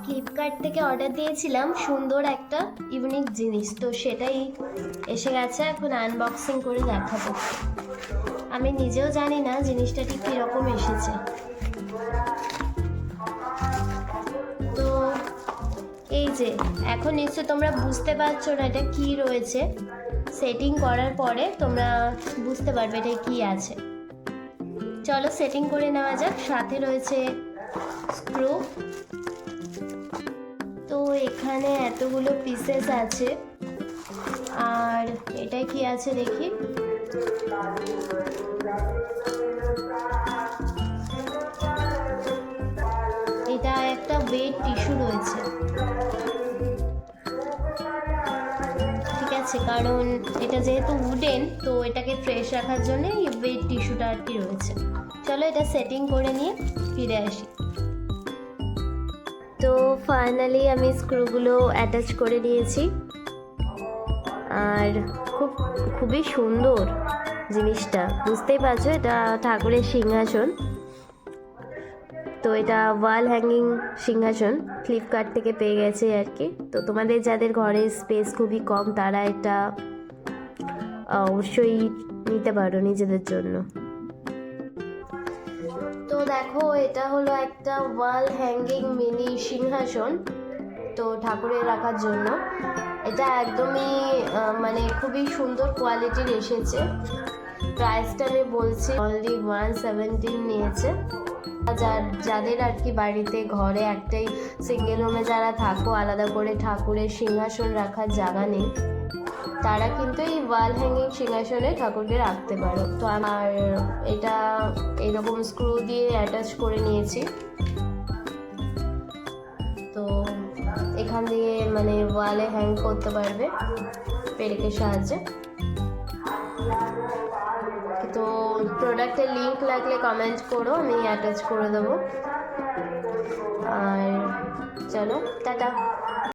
Flipkart থেকে order দিয়েছিলাম সুন্দর একটা ইউনিক জিনিস, তো সেটাই এসে গেছে। এখন আনবক্সিং করে দেখাবো। আমি নিজেও জানি না জিনিসটা ঠিক কীরকম এসেছে। তো এই যে এখন নিশ্চয় তোমরা বুঝতে পারছো না এটা কি রয়েছে। সেটিং করার পরে তোমরা বুঝতে পারবে এটা কি আছে। চলো সেটিং করে নেওয়া যাক। সাথে রয়েছে স্ক্রু। তো এখানে এতগুলো পিসেস আছে। আর এটা কি আছে দেখি। এটা একটা ওয়েট টিস্যু রয়েছে, ঠিক আছে, কারণ এটা যেহেতু উডেন তো এটাকে ফ্রেশ রাখার জন্য এই ওয়েট টিস্যুটা আর কি রয়েছে। চলো এটা সেটিং করে নিয়ে ফিরে আসি। তো ফাইনালি আমি স্ক্রুগুলো অ্যাটাচ করে নিয়েছি। আর খুবই সুন্দর জিনিসটা, বুঝতেই পারছো এটা ঠাকুরের সিংহাসন। তো এটা ওয়াল হ্যাঙ্গিং সিংহাসন, ফ্লিপকার্ট থেকে পেয়ে গেছে আর কি। তো তোমাদের যাদের ঘরে স্পেস খুবই কম তারা এটা অবশ্যই নিতে পারো নিজেদের জন্য। তো দেখো এটা হলো একটা ওয়াল হ্যাঙ্গিং মিনি সিংহাসন, তো ঠাকুরের রাখার জন্য। এটা একদমই মানে খুবই সুন্দর কোয়ালিটির এসেছে। প্রাইসটা আমি বলছি অনলি 117 নিয়েছে। যাদের আর কি বাড়িতে ঘরে একটাই সিঙ্গেল রুমে যারা থাকো, আলাদা করে ঠাকুরের সিংহাসন রাখার জায়গা নেই, তারা কিন্তু এই ওয়াল হ্যাঙ্গিং সিংহাসনে ঠাকুরকে রাখতে পারো। তো আমার এটা এরকম স্ক্রু দিয়ে অ্যাটাচ করে নিয়েছি। তো এখান দিয়ে মানে ওয়ালে হ্যাং করতে পারবে পেরেকের সাহায্যে। তো প্রোডাক্টের লিঙ্ক লাগলে কমেন্ট করো, আমি অ্যাটাচ করে দেবো। আর চলো টাটা।